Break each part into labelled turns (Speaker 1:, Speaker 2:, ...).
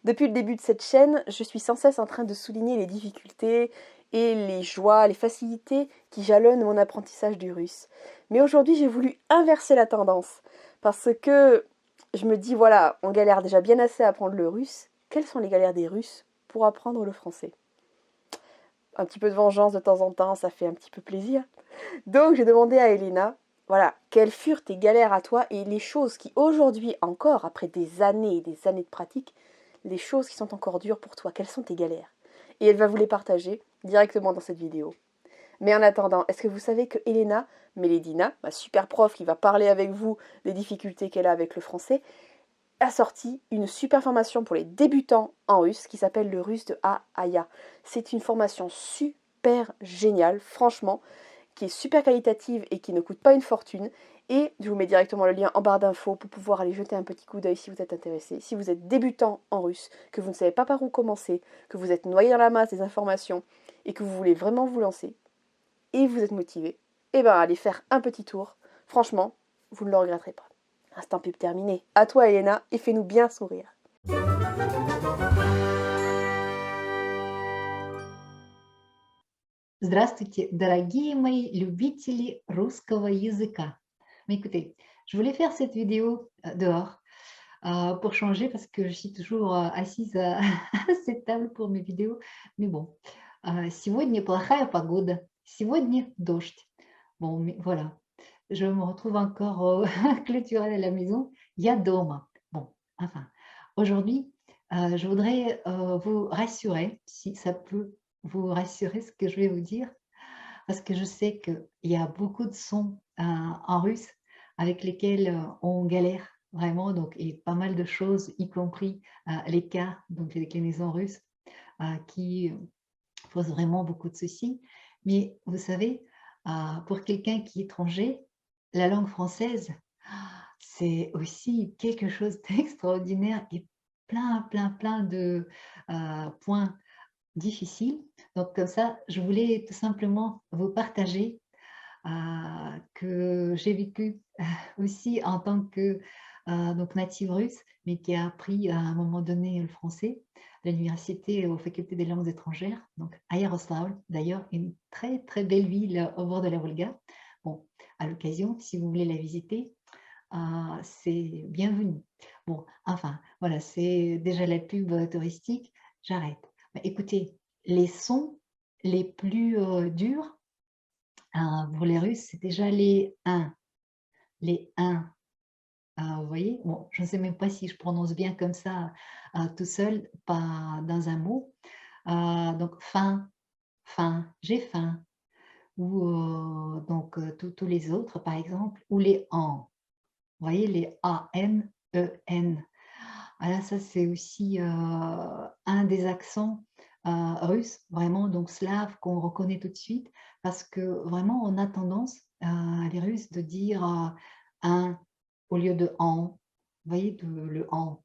Speaker 1: Depuis le début de cette chaîne, je suis sans cesse en train de souligner les difficultés et les joies, les facilités qui jalonnent mon apprentissage du russe. Mais aujourd'hui, j'ai voulu inverser la tendance parce que je me dis, voilà, on galère déjà bien assez à apprendre le russe. Quelles sont les galères des Russes pour apprendre le français? Un petit peu de vengeance de temps en temps, ça fait un petit peu plaisir. Donc j'ai demandé à Elena, voilà, quelles furent tes galères à toi et les choses qui aujourd'hui encore, après des années et des années de pratique, les choses qui sont encore dures pour toi, quelles sont tes galères? Et elle va vous les partager directement dans cette vidéo. Mais en attendant, est-ce que vous savez que Elena Meledina, ma super prof qui va parler avec vous des difficultés qu'elle a avec le français, a sorti une super formation pour les débutants en russe qui s'appelle le russe de A à Ya. C'est une formation super géniale, franchement, qui est super qualitative et qui ne coûte pas une fortune. Et je vous mets directement le lien en barre d'infos pour pouvoir aller jeter un petit coup d'œil si vous êtes intéressé. Si vous êtes débutant en russe, que vous ne savez pas par où commencer, que vous êtes noyé dans la masse des informations et que vous voulez vraiment vous lancer et vous êtes motivé, eh ben allez faire un petit tour. Franchement, vous ne le regretterez pas. Instant pub terminé. À toi Elena et fais-nous bien sourire.
Speaker 2: Здравствуйте, дорогие мои любители rusского языка. Mais écoutez, je voulais faire cette vidéo dehors pour changer parce que je suis toujours assise à, à cette table pour mes vidéos. Mais bon, сегодня плохая погода, сегодня дождь. Bon, mais voilà, je me retrouve encore clôturée à la maison. Я дома. Bon, enfin, aujourd'hui, je voudrais vous rassurer, si ça peut vous rassurer ce que je vais vous dire, parce que je sais qu'il y a beaucoup de sons en russe avec lesquels on galère vraiment, donc, et pas mal de choses, y compris l'écart, donc les déclinaisons russes, qui posent vraiment beaucoup de soucis. Mais vous savez, pour quelqu'un qui est étranger, la langue française, c'est aussi quelque chose d'extraordinaire et plein de points difficile. Donc comme ça, je voulais tout simplement vous partager que j'ai vécu aussi en tant que donc native russe, mais qui a appris à un moment donné le français à l'université aux facultés des langues étrangères, donc à Yaroslavl, d'ailleurs une très belle ville au bord de la Volga. Bon, à l'occasion, si vous voulez la visiter, c'est bienvenu. Bon, enfin, voilà, c'est déjà la pub touristique, j'arrête. Mais écoutez, les sons les plus durs pour les Russes, c'est déjà les 1. Les 1, vous voyez? Bon, je ne sais même pas si je prononce bien comme ça tout seul, pas dans un mot. Donc faim, faim, j'ai faim. Ou donc tous les autres, par exemple, ou les AN. Vous voyez, les A-N-E-N. Voilà, ça c'est aussi un des accents russes, vraiment donc slave, qu'on reconnaît tout de suite, parce que vraiment on a tendance, les Russes, de dire un au lieu de en. Vous voyez, le en,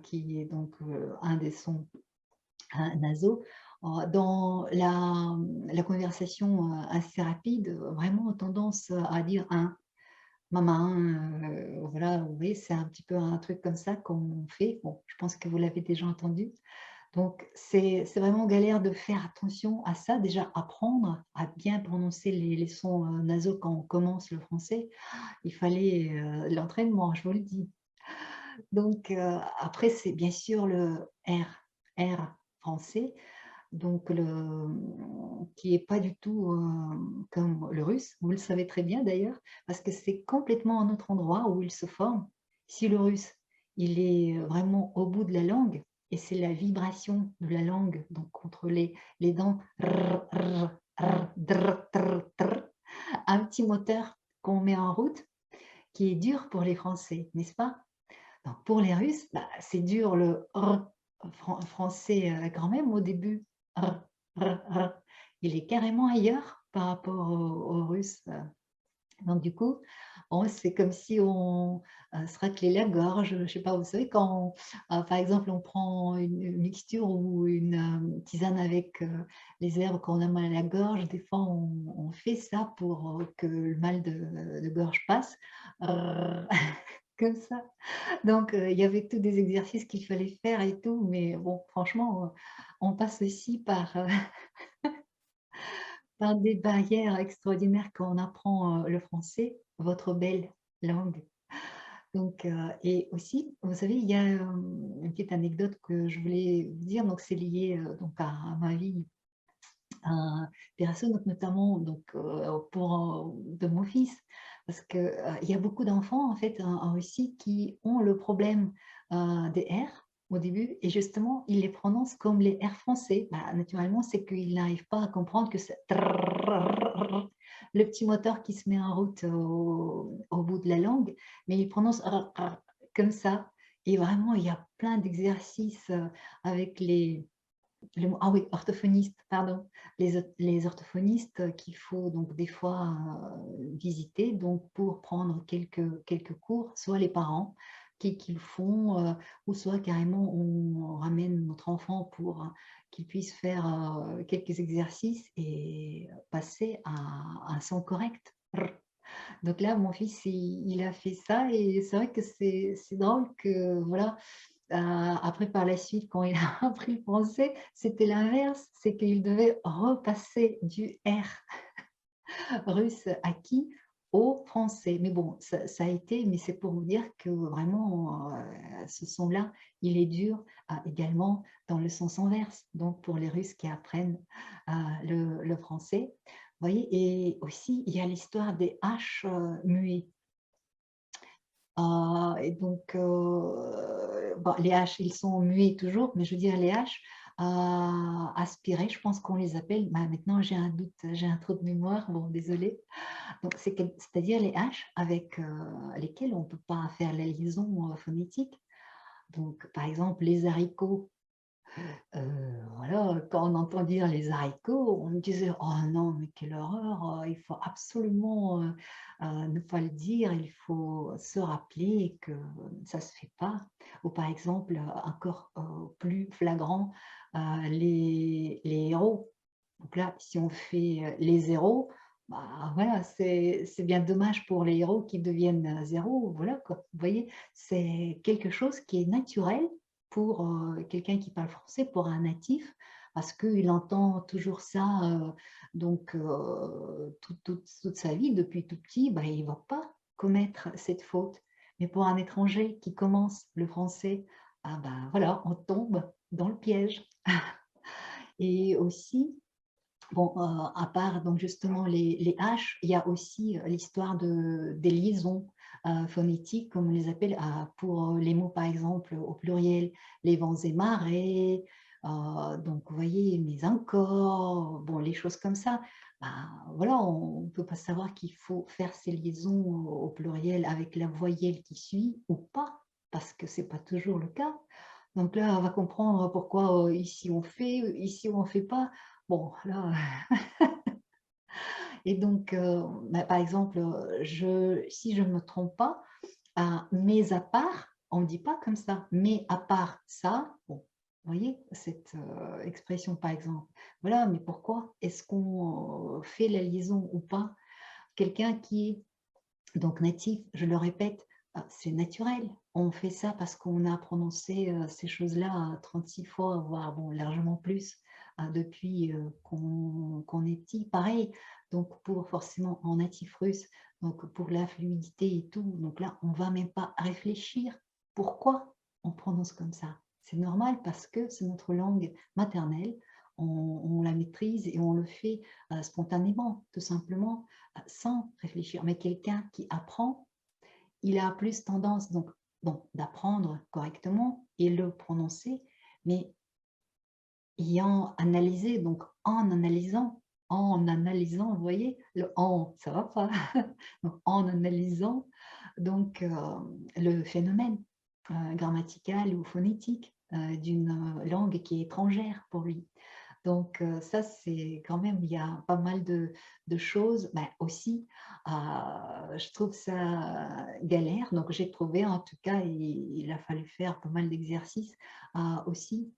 Speaker 2: qui est donc un des sons nasaux. Dans la conversation assez rapide, vraiment on a tendance à dire un. Maman, voilà, vous voyez, c'est un petit peu un truc comme ça qu'on fait. Bon, je pense que vous l'avez déjà entendu. Donc c'est vraiment galère de faire attention à ça. Déjà apprendre à bien prononcer les sons, nasaux quand on commence le français. Il fallait, l'entraînement, je vous le dis. Donc après c'est bien sûr le R français, donc qui est pas du tout, comme le russe. Vous le savez très bien d'ailleurs, parce que c'est complètement un autre endroit où il se forme. Si le russe, il est vraiment au bout de la langue et c'est la vibration de la langue, donc entre les dents, r, r, r, dr, tr, tr, un petit moteur qu'on met en route qui est dur pour les Français, n'est-ce pas? Donc pour les Russes, bah, c'est dur le r français, quand même au début. R, r, r. Il est carrément ailleurs par rapport aux Russes. Donc du coup, c'est comme si on se raclait la gorge. Je ne sais pas, vous savez quand, par exemple, on prend une mixture ou une tisane avec les herbes quand on a mal à la gorge, des fois on fait ça pour que le mal de gorge passe. comme ça. Donc il y avait tous des exercices qu'il fallait faire et tout, mais bon, franchement, on passe aussi par, par des barrières extraordinaires quand on apprend, le français, votre belle langue. Donc et aussi, vous savez, il y a, une petite anecdote que je voulais vous dire, donc c'est lié, donc à ma vie, perso, donc notamment donc pour, de mon fils. Parce que, il y a beaucoup d'enfants en fait en Russie qui ont le problème, des R au début et justement, ils les prononcent comme les R français. Bah, naturellement, c'est qu'ils n'arrivent pas à comprendre que c'est le petit moteur qui se met en route au bout de la langue, mais ils prononcent comme ça et vraiment il y a plein d'exercices, avec ah oui, orthophoniste, pardon. Les orthophonistes, qu'il faut donc des fois, visiter donc pour prendre quelques cours, soit les parents qui le font, ou soit carrément on ramène notre enfant pour, qu'il puisse faire, quelques exercices et passer à un son correct. Donc là, mon fils, il a fait ça et c'est vrai que c'est drôle que voilà, après par la suite quand il a appris le français, c'était l'inverse, c'est qu'il devait repasser du R russe acquis au français. Mais bon, ça a été, mais c'est pour vous dire que vraiment, ce son-là, il est dur, également dans le sens inverse, donc pour les Russes qui apprennent, le français. Vous voyez? Et aussi, il y a l'histoire des H, muets. Et donc, bon, les H, ils sont muets toujours, mais je veux dire les H, aspirés, je pense qu'on les appelle. Bah, maintenant, j'ai un doute, j'ai un trou de mémoire, bon, désolée. Donc, c'est-à-dire les H avec lesquels on ne peut pas faire la liaison phonétique. Donc, par exemple, les haricots. Voilà, quand on entend dire les haricots, on me disait: «Oh non, mais quelle horreur, il faut absolument, ne pas le dire, il faut se rappeler que ça se fait pas». Ou par exemple, encore, plus flagrant, les héros. Donc là, si on fait, les zéros, bah, voilà, c'est bien dommage pour les héros qui deviennent, 0, voilà quoi. Vous voyez? C'est quelque chose qui est naturel pour, quelqu'un qui parle français, pour un natif, parce qu'il entend toujours ça, donc toute sa vie, depuis tout petit, bah, il ne va pas commettre cette faute. Mais pour un étranger qui commence le français, ah bah, voilà, on tombe dans le piège. Et aussi, bon, à part donc justement les H, il y a aussi, l'histoire des liaisons, phonétiques comme on les appelle, pour, les mots par exemple au pluriel, les vents et marées, donc vous voyez, mais encore, bon les choses comme ça. Ben, voilà, on ne peut pas savoir qu'il faut faire ces liaisons au pluriel avec la voyelle qui suit ou pas, parce que c'est pas toujours le cas. Donc là, on va comprendre pourquoi, ici on fait, ici on ne fait pas. Bon, là, et donc, bah, par exemple, si je ne me trompe pas, «mais à part», on ne dit pas comme ça. «Mais à part ça», bon, vous voyez cette, expression, par exemple. Voilà, mais pourquoi est-ce qu'on, fait la liaison ou pas? Quelqu'un qui est donc natif, je le répète, c'est naturel. On fait ça parce qu'on a prononcé, ces choses-là, 36 fois, voire bon, largement plus, depuis, qu'on est petit. Pareil, donc pour forcément en natif russe, donc pour la fluidité et tout, donc là, on va même pas réfléchir. Pourquoi on prononce comme ça? C'est normal parce que c'est notre langue maternelle, on la maîtrise et on le fait, spontanément, tout simplement, sans réfléchir. Mais quelqu'un qui apprend, il a plus tendance donc bon, d'apprendre correctement et le prononcer, mais ayant analysé, donc en analysant, vous voyez? Le «en», ça va pas. Donc en analysant donc le phénomène, grammatical ou phonétique, d'une, langue qui est étrangère pour lui. Donc ça, c'est quand même il y a pas mal de choses, bah, aussi, je trouve ça galère, donc j'ai trouvé en tout cas, il a fallu faire pas mal d'exercices, aussi,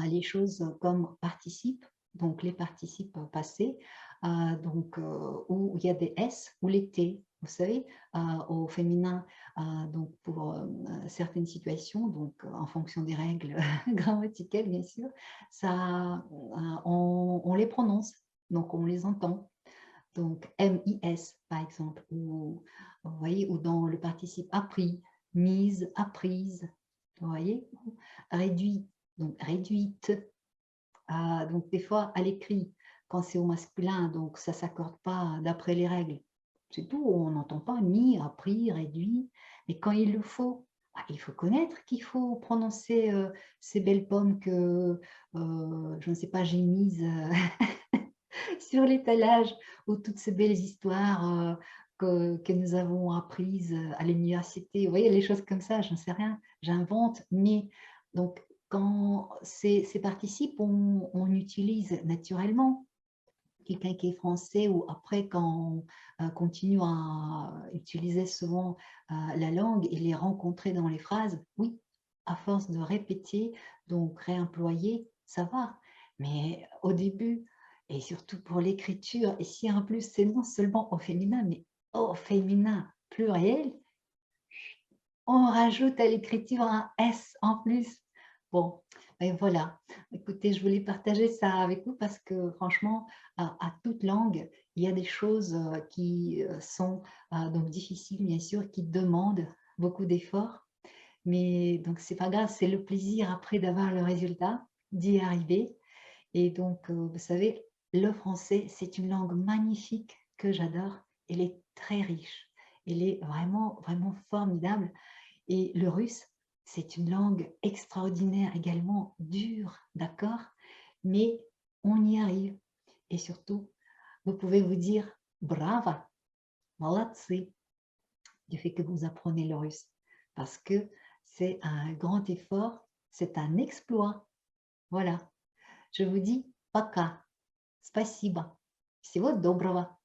Speaker 2: les choses comme participe, donc les participes passés, donc où il y a des S ou les T. vous savez, au féminin, donc pour, certaines situations, donc en fonction des règles grammaticales bien sûr, ça, on les prononce, donc on les entend. Donc MIS par exemple ou vous voyez? Ou dans le participe appris, mise, apprise, vous voyez? Réduit, donc réduite, donc des fois à l'écrit, quand c'est au masculin, donc ça s'accorde pas d'après les règles. C'est tout, on n'entend pas mis, appris, réduit, mais quand il le faut, il faut connaître qu'il faut prononcer, ces belles pommes que, je ne sais pas, j'ai mises, sur l'étalage ou toutes ces belles histoires, que nous avons apprises, à l'université. Vous voyez, les choses comme ça, je ne sais rien, j'invente, mais donc quand ces participes, on utilise naturellement. Quelqu'un qui est français ou après quand on, continue à utiliser souvent, la langue et les rencontrer dans les phrases, oui, à force de répéter, donc réemployer, ça va. Mais au début et surtout pour l'écriture et si en plus c'est non seulement au féminin, mais au féminin pluriel, on rajoute à l'écriture un S en plus. Bon, et voilà. Écoutez, je voulais partager ça avec vous parce que franchement, à toute langue, il y a des choses, qui, sont, donc difficiles bien sûr, qui demandent beaucoup d'efforts. Mais donc c'est pas grave, c'est le plaisir après d'avoir le résultat, d'y arriver. Et donc, vous savez, le français, c'est une langue magnifique que j'adore. Elle est très riche. Elle est vraiment, vraiment formidable. Et le russe, c'est une langue extraordinaire également, dure, d'accord? Mais on y arrive. Et surtout, vous pouvez vous dire bravo, молодцы, du fait que vous apprenez le russe. Parce que c'est un grand effort, c'est un exploit. Voilà. Je vous dis пока, спасибо, всего доброго.